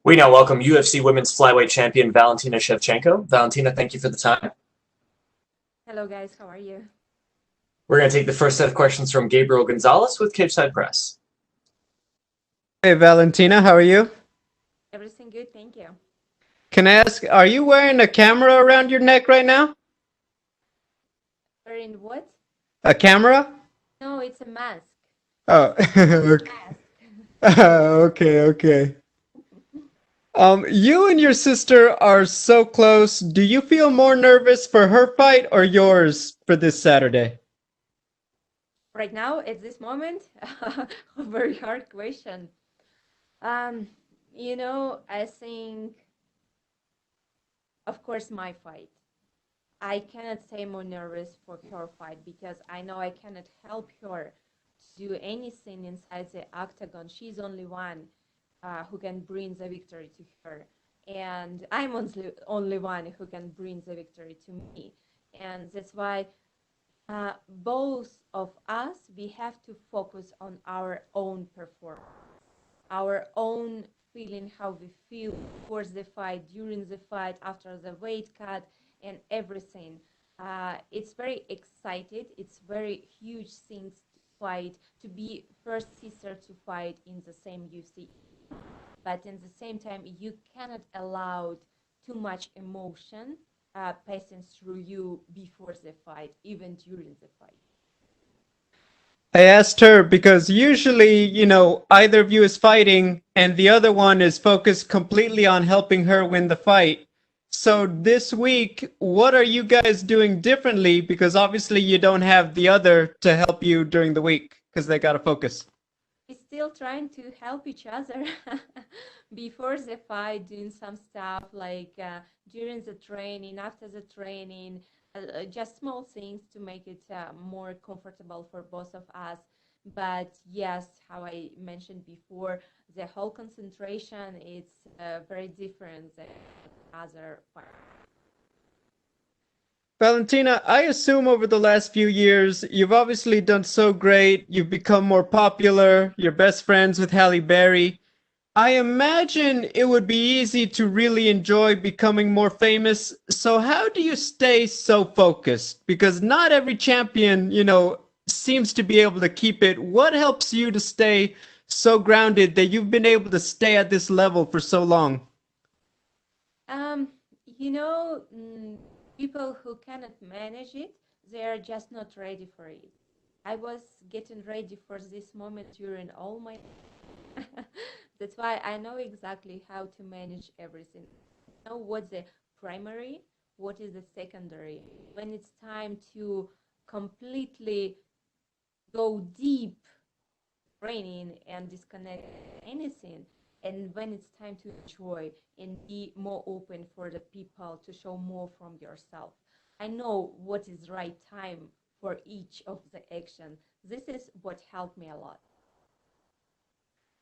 We now welcome UFC Women's Flyweight Champion Valentina Shevchenko. Valentina, thank you for the time. Hello guys, how are you? We're going to take the first set of questions from Gabriel Gonzalez with Cageside Press. Hey Valentina, how are you? Everything good, thank you. Can I ask, are you wearing a camera around your neck right now? Wearing what? A camera? No, it's a mask. Oh, okay. Mask. Okay. You and your sister are so close. Do you feel more nervous for her fight or yours for this Saturday? Right now, at this moment, a very hard question. Um, I think, of course, my fight. I cannot say more nervous for her fight because I know I cannot help her to do anything inside the octagon. She's only one who can bring the victory to her. And I'm only one who can bring the victory to me. And that's why both of us, we have to focus on our own performance, our own feeling, how we feel before the fight, during the fight, after the weight cut, and everything. It's very excited. It's very huge things to fight, to be first sister to fight in the same UFC. But in the same time, you cannot allow too much emotion passing through you before the fight, even during the fight. I asked her because usually, either of you is fighting and the other one is focused completely on helping her win the fight. So this week, what are you guys doing differently? Because obviously you don't have the other to help you during the week because they got to focus. We're still trying to help each other before the fight, doing some stuff like during the training, after the training, just small things to make it more comfortable for both of us. But yes, how I mentioned before, the whole concentration is very different than other fight. Valentina, I assume over the last few years, you've obviously done so great. You've become more popular. You're best friends with Halle Berry. I imagine it would be easy to really enjoy becoming more famous. So how do you stay so focused? Because not every champion, seems to be able to keep it. What helps you to stay so grounded that you've been able to stay at this level for so long? Um, you know, mm, People who cannot manage it, they are just not ready for it. I was getting ready for this moment during all my. That's why I know exactly how to manage everything. Know what's the primary, what is the secondary. When it's time to completely go deep training and disconnect anything, and when it's time to enjoy and be more open for the people to show more from yourself. I know what is right time for each of the action. This is what helped me a lot.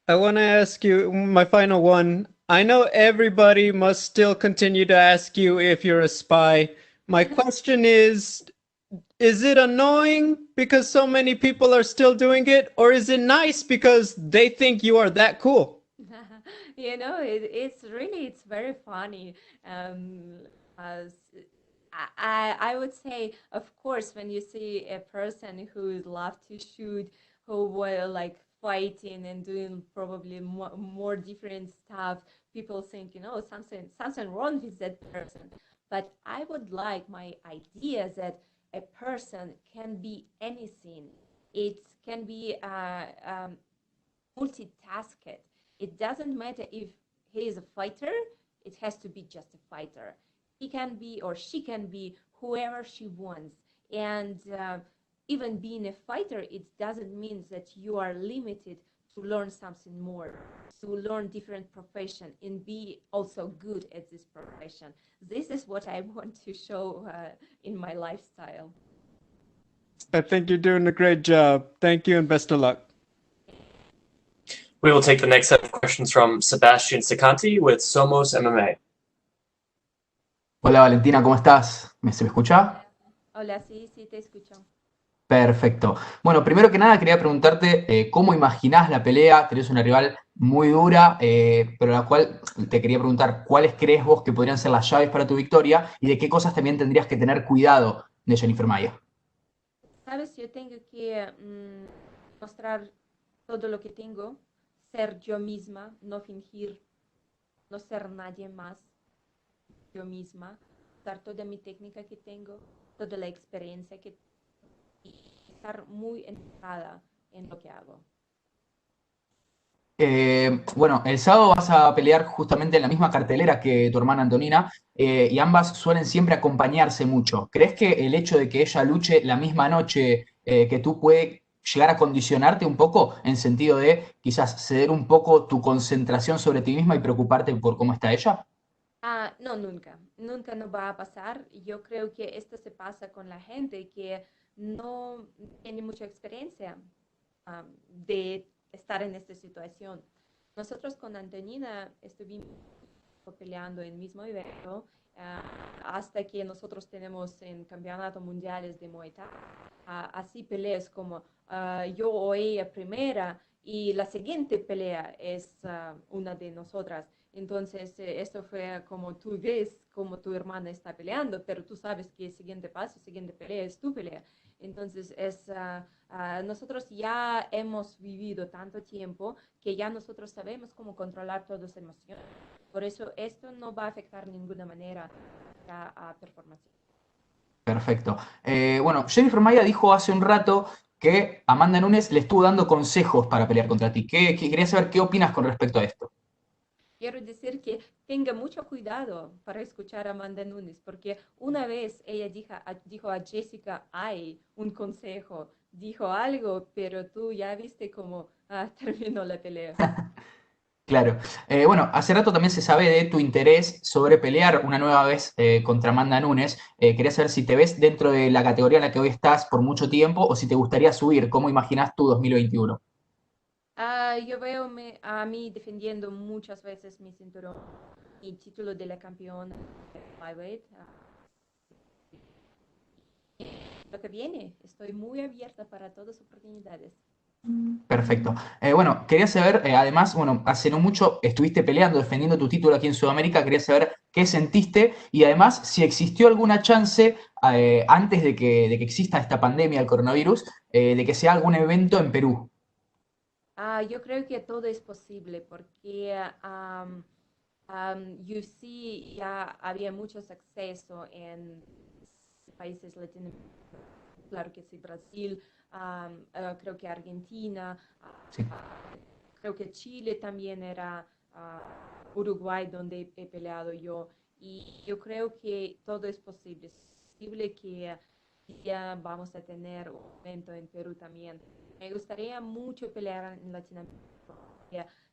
I want to ask you my final one. I know everybody must still continue to ask you if you're a spy. My question is it annoying because so many people are still doing it, or is it nice because they think you are that cool? It's very funny. As I would say, of course, when you see a person who is love to shoot, who were like fighting and doing probably more different stuff, people think, something wrong with that person. But I would like my idea that a person can be anything. It can be multitasked. It doesn't matter if he is a fighter, it has to be just a fighter. He can be or she can be whoever she wants. And even being a fighter, it doesn't mean that you are limited to learn something more, to learn different profession and be also good at this profession. This is what I want to show in my lifestyle. I think you're doing a great job. Thank you and best of luck. We will take the next set of questions from Sebastian Sicanti with Somos MMA. Hola Valentina, ¿cómo estás? ¿Se me escucha? Hola, sí, sí, te escucho. Perfecto. Bueno, primero que nada quería preguntarte cómo imaginás la pelea. Tenés una rival muy dura, pero la cual te quería preguntar cuáles crees vos que podrían ser las llaves para tu victoria y de qué cosas también tendrías que tener cuidado de Jennifer Maia. Sabes, yo tengo que mostrar todo lo que tengo, ser yo misma, no fingir, no ser nadie más, yo misma, dar toda mi técnica que tengo, toda la experiencia que y estar muy enfocada en lo que hago. Bueno, el sábado vas a pelear justamente en la misma cartelera que tu hermana Antonina y ambas suelen siempre acompañarse mucho. ¿Crees que el hecho de que ella luche la misma noche que tú puede llegar a condicionarte un poco en sentido de quizás ceder un poco tu concentración sobre ti misma y preocuparte por cómo está ella? No, nunca, nunca no va a pasar. Yo creo que esto se pasa con la gente que no tiene mucha experiencia de estar en esta situación. Nosotros con Antonina estuvimos peleando en el mismo evento hasta que nosotros tenemos en campeonatos mundiales de Muay Thai, así peleas como yo o ella primera y la siguiente pelea es una de nosotras. Entonces, esto fue como tú ves como tu hermana está peleando, pero tú sabes que el siguiente paso, siguiente pelea es tu pelea. Entonces, nosotros ya hemos vivido tanto tiempo que ya nosotros sabemos cómo controlar todas las emociones. Por eso, esto no va a afectar de ninguna manera a performance. Perfecto. Bueno, Jennifer Maia dijo hace un rato que Amanda Nunes le estuvo dando consejos para pelear contra ti. Quería saber qué opinas con respecto a esto. Quiero decir que tenga mucho cuidado para escuchar a Amanda Nunes, porque una vez ella dijo a Jessica, hay un consejo, dijo algo, pero tú ya viste cómo terminó la pelea. Claro. Bueno, hace rato también se sabe de tu interés sobre pelear una nueva vez contra Amanda Nunes. Quería saber si te ves dentro de la categoría en la que hoy estás por mucho tiempo o si te gustaría subir. ¿Cómo imaginas tu 2021? Yo veo a mí defendiendo muchas veces mi cinturón, mi título de la campeona de flyweight. Lo que viene, estoy muy abierta para todas las oportunidades. Perfecto. Bueno, quería saber, además, bueno, hace no mucho estuviste peleando, defendiendo tu título aquí en Sudamérica. Quería saber qué sentiste y además si existió alguna chance, antes de que exista esta pandemia del coronavirus, de que sea algún evento en Perú. Yo creo que todo es posible porque UFC ya había muchos accesos en países latinoamericanos, claro que sí, Brasil, creo que Argentina, Sí. creo que Chile también era Uruguay donde he peleado yo y yo creo que todo es posible. Es posible que ya vamos a tener un evento en Perú también. Me gustaría mucho pelear en Latinoamérica.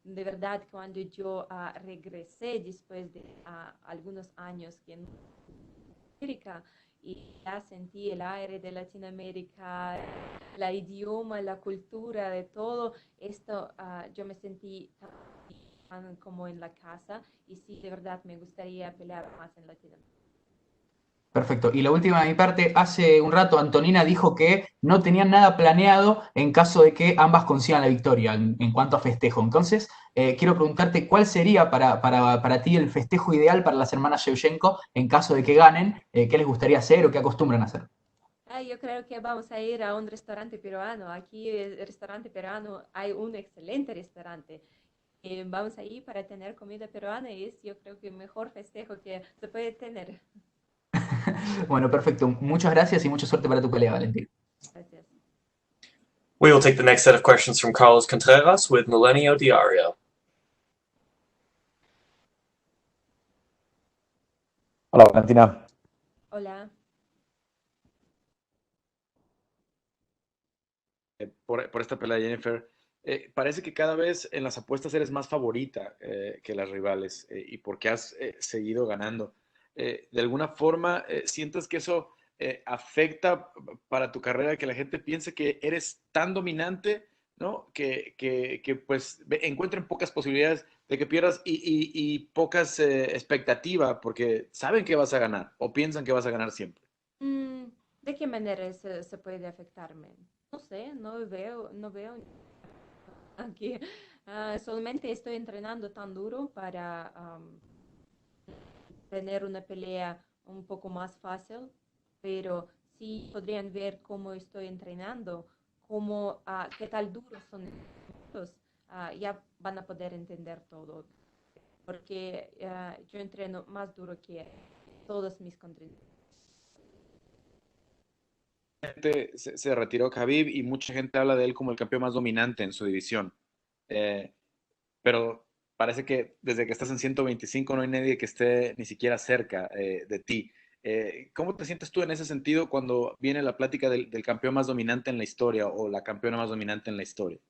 De verdad, cuando yo regresé después de algunos años que en América y ya sentí el aire de Latinoamérica, la idioma, la cultura, de todo esto, yo me sentí tan como en la casa y sí, de verdad me gustaría pelear más en Latinoamérica. Perfecto. Y la última de mi parte, hace un rato Antonina dijo que no tenían nada planeado en caso de que ambas consigan la victoria en cuanto a festejo. Entonces, quiero preguntarte cuál sería para ti el festejo ideal para las hermanas Shevchenko en caso de que ganen, qué les gustaría hacer o qué acostumbran a hacer. Yo creo que vamos a ir a un restaurante peruano. Aquí el restaurante peruano hay un excelente restaurante. Vamos a ir para tener comida peruana y es yo creo que el mejor festejo que se puede tener. Bueno, perfecto. Muchas gracias y mucha suerte para tu pelea, Valentín. Gracias. We will take the next set of questions from Carlos Contreras with Milenio Diario. Hola Valentina. Hola. Por esta pelea, Jennifer. Parece que cada vez en las apuestas eres más favorita que las rivales y porque has seguido ganando. De alguna forma, ¿sientes que eso afecta para tu carrera, que la gente piense que eres tan dominante, ¿no? Que pues encuentren pocas posibilidades de que pierdas y pocas expectativas porque saben que vas a ganar o piensan que vas a ganar siempre? Mm, ¿De qué manera se puede afectarme? No sé, no veo aquí. Solamente estoy entrenando tan duro para tener una pelea un poco más fácil, pero sí podrían ver cómo estoy entrenando, qué tal duros son estos, ya van a poder entender todo, porque yo entreno más duro que todos mis contrincantes. Se retiró Khabib y mucha gente habla de él como el campeón más dominante en su división. Eh, pero parece que desde que estás en 125 no hay nadie que esté ni siquiera cerca de ti. ¿Cómo te sientes tú en ese sentido cuando viene la plática del campeón más dominante en la historia o la campeona más dominante en la historia?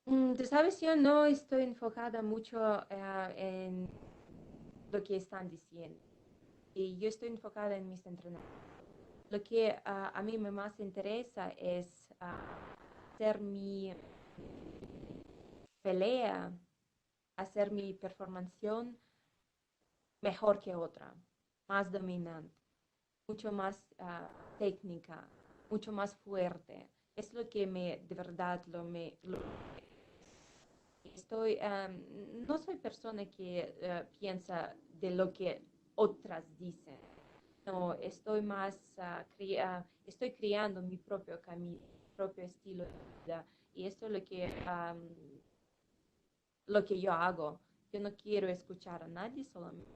Tú sabes, yo no estoy enfocada mucho en lo que están diciendo y yo estoy enfocada en mis entrenamientos. Lo que a mí me más interesa es hacer mi pelea, hacer mi performance mejor que otra, más dominante, mucho más técnica, mucho más fuerte. Es lo que de verdad, estoy, no soy persona que piensa de lo que otras dicen. No, estoy más, estoy creando mi propio camino, mi propio estilo de vida. Y esto es lo que yo hago. Yo no quiero escuchar a nadie, solamente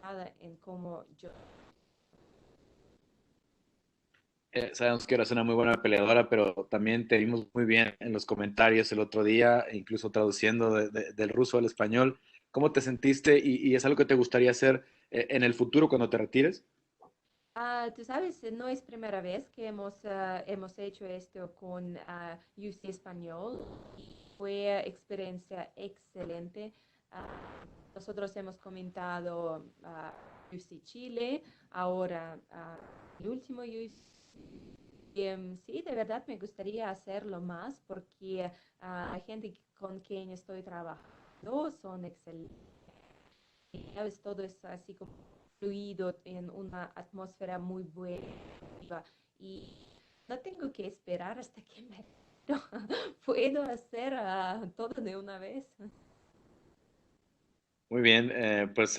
nada en cómo yo. Sabemos que eres una muy buena peleadora, pero también te vimos muy bien en los comentarios el otro día, incluso traduciendo del ruso al español. ¿Cómo te sentiste y es algo que te gustaría hacer en el futuro cuando te retires? Tú sabes, no es primera vez que hemos hecho esto con UFC Español. Fue experiencia excelente. Ah, nosotros hemos comentado UFC Chile, ahora el último UFC. Sí, de verdad me gustaría hacerlo más porque la gente con quien estoy trabajando son excelentes. ¿Sabes? Todo es así como fluido en una atmósfera muy buena y no tengo que esperar hasta que me puedo hacer todo de una vez. Muy bien, pues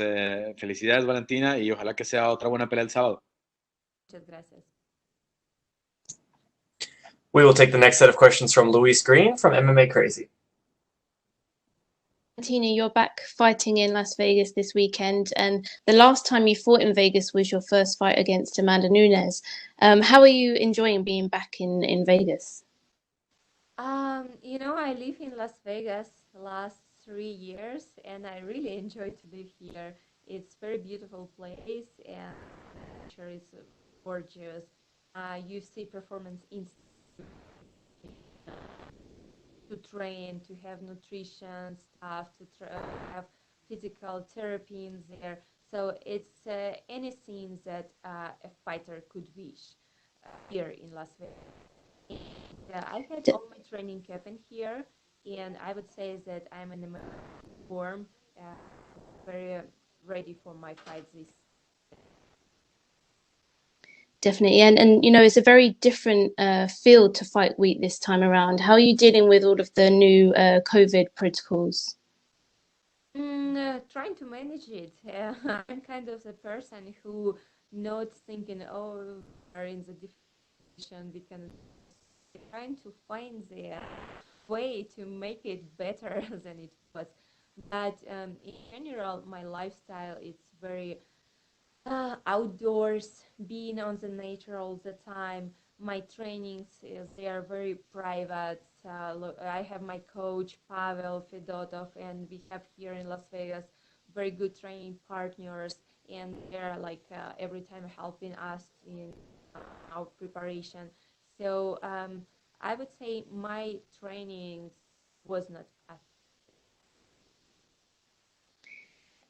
felicidades Valentina y ojalá que sea otra buena pelea el sábado. Muchas gracias. We will take the next set of questions from Luis Green from MMA Crazy. Valentina, you're back fighting in Las Vegas this weekend, and the last time you fought in Vegas was your first fight against Amanda Nunes. How are you enjoying being back in Vegas? I live in Las Vegas the last 3 years, and I really enjoy to live here. It's very beautiful place, and nature is gorgeous. You see performance in to train, to have nutrition stuff, have physical therapy in there. So it's any scenes that a fighter could wish here in Las Vegas. I had all my training happened here, and I would say that I'm in the form, uh, very ready for my fights this. Definitely, and it's a very different field to fight week this time around. How are you dealing with all of the new COVID protocols? Trying to manage it. I'm kind of the person who not thinking, oh, we're in the definition, we can trying to find the way to make it better than it was. But in general, my lifestyle it's very outdoors, being on the nature all the time. My trainings they are very private. I have my coach Pavel Fedotov, and we have here in Las Vegas very good training partners, and they're like every time helping us in our preparation. So I would say my trainings was not bad.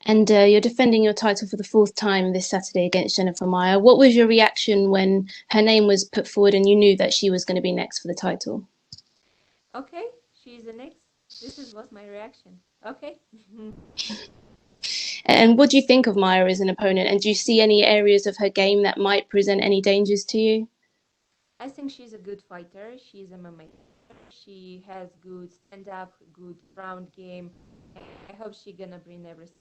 And you're defending your title for the fourth time this Saturday against Jennifer Maia. What was your reaction when her name was put forward and you knew that she was going to be next for the title? Okay, she's the next. Was my reaction. Okay. And what do you think of Maya as an opponent? And do you see any areas of her game that might present any dangers to you? I think she's a good fighter. She's a MMA. She has good stand-up, good ground game. I hope she's gonna bring everything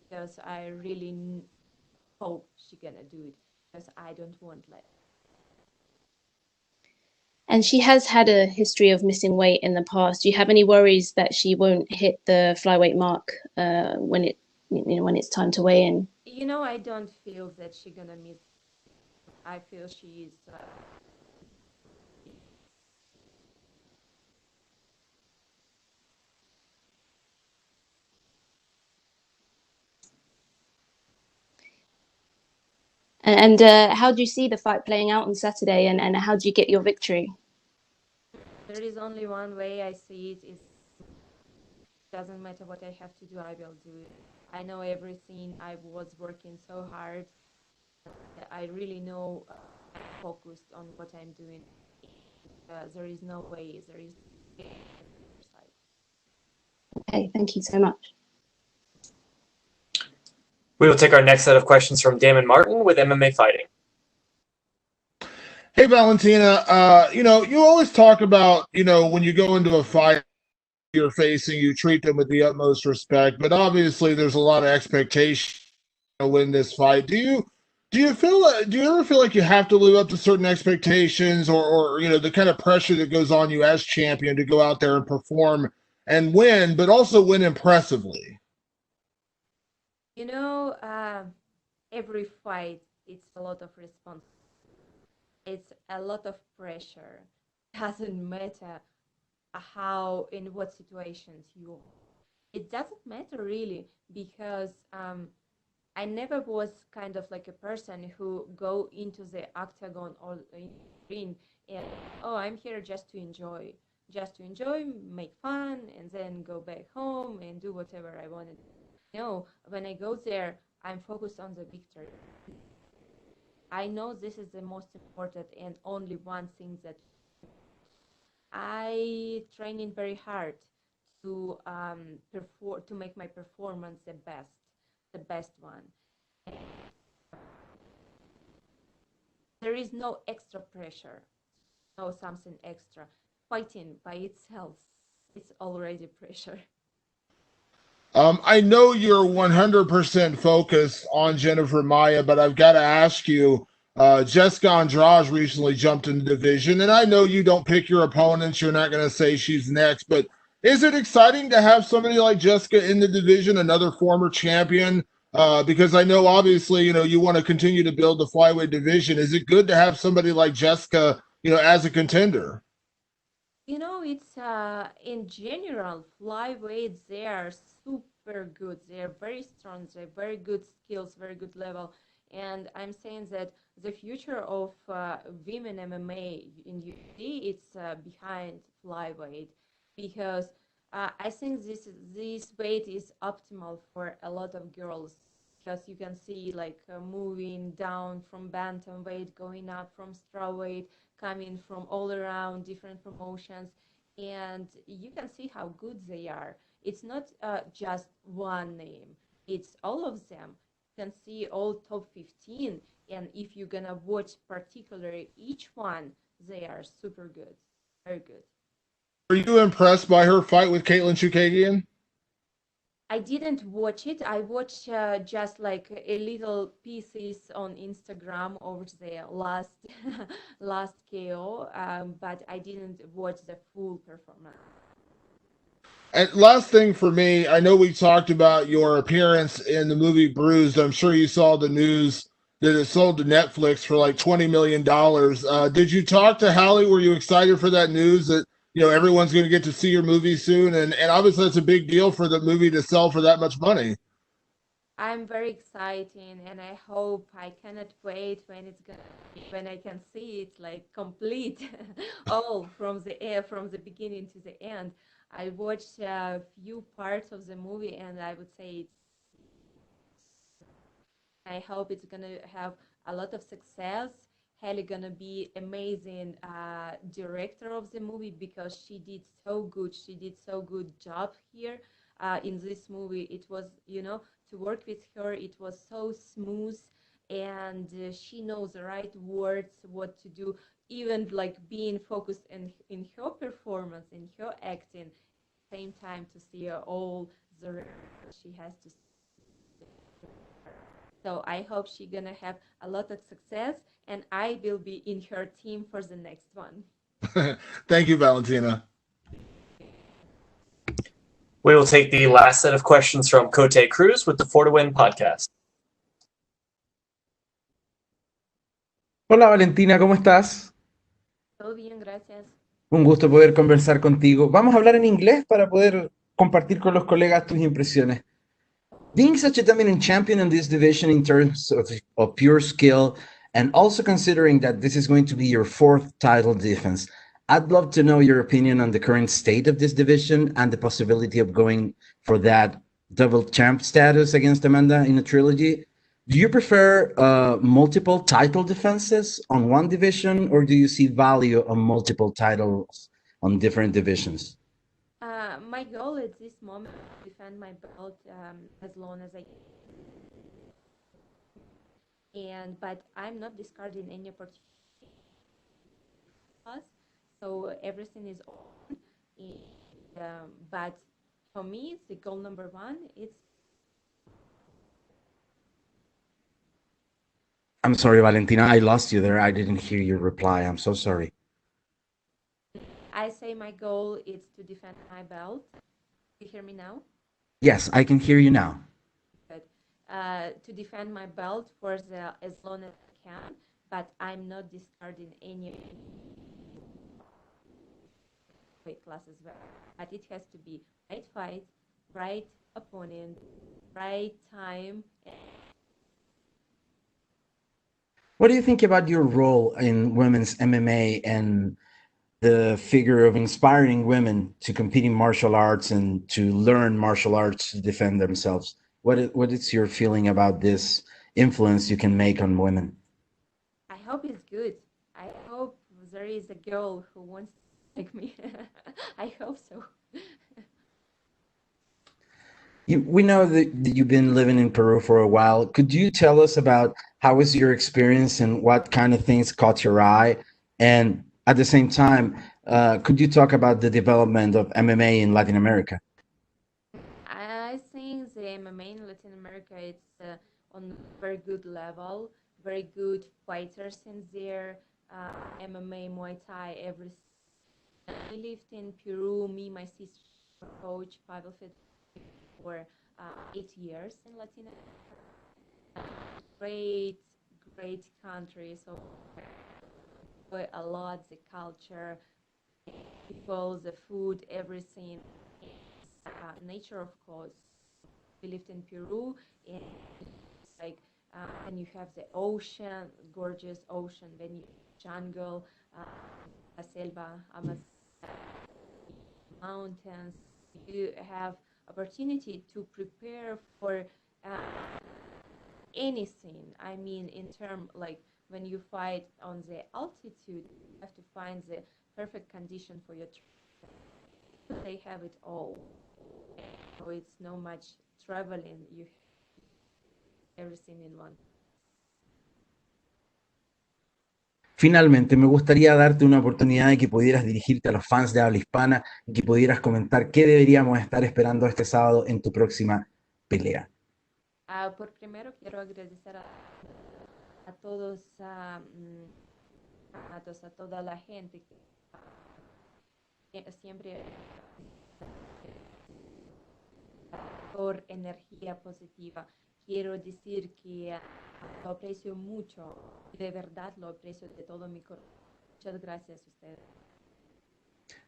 because I really hope she's gonna do it because I don't want like. And she has had a history of missing weight in the past. Do you have any worries that she won't hit the flyweight mark when when it's time to weigh in? You know, I don't feel that she's gonna miss. I feel she's. And how do you see the fight playing out on Saturday? And how do you get your victory? There is only one way I see it. It doesn't matter what I have to do. I will do it. I know everything. I was working so hard. I really know I'm focused on what I'm doing. There is no way. There is. Okay, thank you so much. We will take our next set of questions from Damon Martin with MMA Fighting. Hey, Valentina, you always talk about, when you go into a fight you're facing, you treat them with the utmost respect, but obviously there's a lot of expectation to win this fight. Do you ever feel like you have to live up to certain expectations or the kind of pressure that goes on you as champion to go out there and perform and win, but also win impressively? You know, every fight, it's a lot of responsibility. It's a lot of pressure. Doesn't matter how in what situations you are. It doesn't matter really because I never was kind of like a person who go into the octagon or in the ring and oh I'm here just to enjoy, make fun, and then go back home and do whatever I wanted. No, when I go there, I'm focused on the victory. I know this is the most important and only one thing that I training very hard to perform to make my performance the best one. There is no extra pressure, no something extra. Fighting by itself, it's already pressure. I know you're 100% focused on Jennifer Maya, but I've got to ask you, Jessica Andrade recently jumped in the division, and I know you don't pick your opponents. You're not going to say she's next, but is it exciting to have somebody like Jessica in the division, another former champion? Because I know obviously, you want to continue to build the flyweight division. Is it good to have somebody like Jessica, as a contender? You know, it's in general, flyweights, they are super good. They're very strong. They're very good skills, very good level. And I'm saying that the future of women MMA in UFC, it's behind flyweight because I think this weight is optimal for a lot of girls because you can see like moving down from bantamweight, going up from strawweight, coming from all around different promotions, and you can see how good they are. It's not just one name, it's all of them. You can see all top 15, and if you're gonna watch particularly each one, they are super good, very good. Are you impressed by her fight with Caitlin Chukagian? I didn't watch it. I watched just like a little pieces on Instagram over the last last KO, but I didn't watch the full performance. And last thing for me, I know we talked about your appearance in the movie Bruised. I'm sure you saw the news that it sold to Netflix for like $20 million. Did you talk to Hallie? Were you excited for that news that everyone's going to get to see your movie soon? And obviously that's a big deal for the movie to sell for that much money. I'm very excited, and I hope I cannot wait when it's gonna when I can see it like complete, all from the air from the beginning to the end. I watched a few parts of the movie, and I would say it's I hope it's gonna have a lot of success. Haley gonna be amazing director of the movie because she did so good. She did so good job here. in this movie. It was, to work with her, it was so smooth, and she knows the right words, what to do, even like being focused in her performance, in her acting, same time to see all the she has to. So I hope she's gonna have a lot of success, and I will be in her team for the next one. Thank you, Valentina. We will take the last set of questions from Cote Cruz with the For to Win podcast. Hola Valentina, ¿cómo estás? Todo bien, gracias. Un gusto poder conversar contigo. Vamos a hablar en inglés para poder compartir con los colegas tus impresiones. Being such a dominant champion in this division in terms of pure skill, and also considering that this is going to be your fourth title defense, I'd love to know your opinion on the current state of this division and the possibility of going for that double champ status against Amanda in a trilogy. Do you prefer multiple title defenses on one division, or do you see value on multiple titles on different divisions? My goal at this moment is to defend my belt as long as I can. But I'm not discarding any opportunity. So everything is on. But for me, the goal number one is. I'm sorry, Valentina, I lost you there. I didn't hear your reply. I'm so sorry. I say my goal is to defend my belt. You hear me now? Yes, I can hear you now. Good. To defend my belt for as long as I can, but I'm not discarding any weight class as well. But it has to be right fight, right opponent, right time. What do you think about your role in women's MMA and the figure of inspiring women to compete in martial arts and to learn martial arts to defend themselves? What is your feeling about this influence you can make on women? I hope it's good. I hope there is a girl who wants to like me. I hope so. We know that you've been living in Peru for a while. Could you tell us about how was your experience and what kind of things caught your eye? And at the same time, could you talk about the development of MMA in Latin America? I think the MMA in Latin America is on very good level, very good fighters in there. MMA, Muay Thai, everything. I lived in Peru. Me, my sister, coach Pavel for 8 years in Latin America. Great country. So enjoy a lot the culture, people, the food, everything. Nature, of course. We lived in Peru, and like and you have the ocean, gorgeous ocean. Then you jungle, la selva, mountains. You have opportunity to prepare for anything. I mean, in term like when you fight on the altitude, you have to find the perfect condition for your. They have it all. So it's no much traveling. You have everything in one. Finalmente, me gustaría darte una oportunidad de que pudieras dirigirte a los fans de habla hispana y que pudieras comentar qué deberíamos estar esperando este sábado en tu próxima pelea. Por primero quiero agradecer a todos, a toda la gente que siempre por energía positiva. Quiero decir que lo aprecio mucho, de verdad lo aprecio de todo mi corazón. Muchas gracias a ustedes.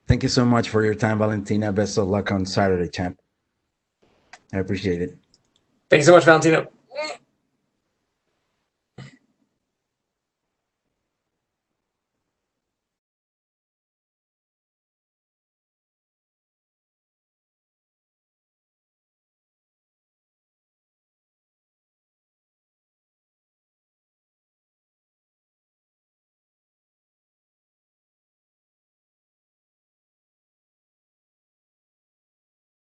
Thank you so much for your time, Valentina. Best of luck on Saturday, champ. I appreciate it. Thank you so much, Valentina.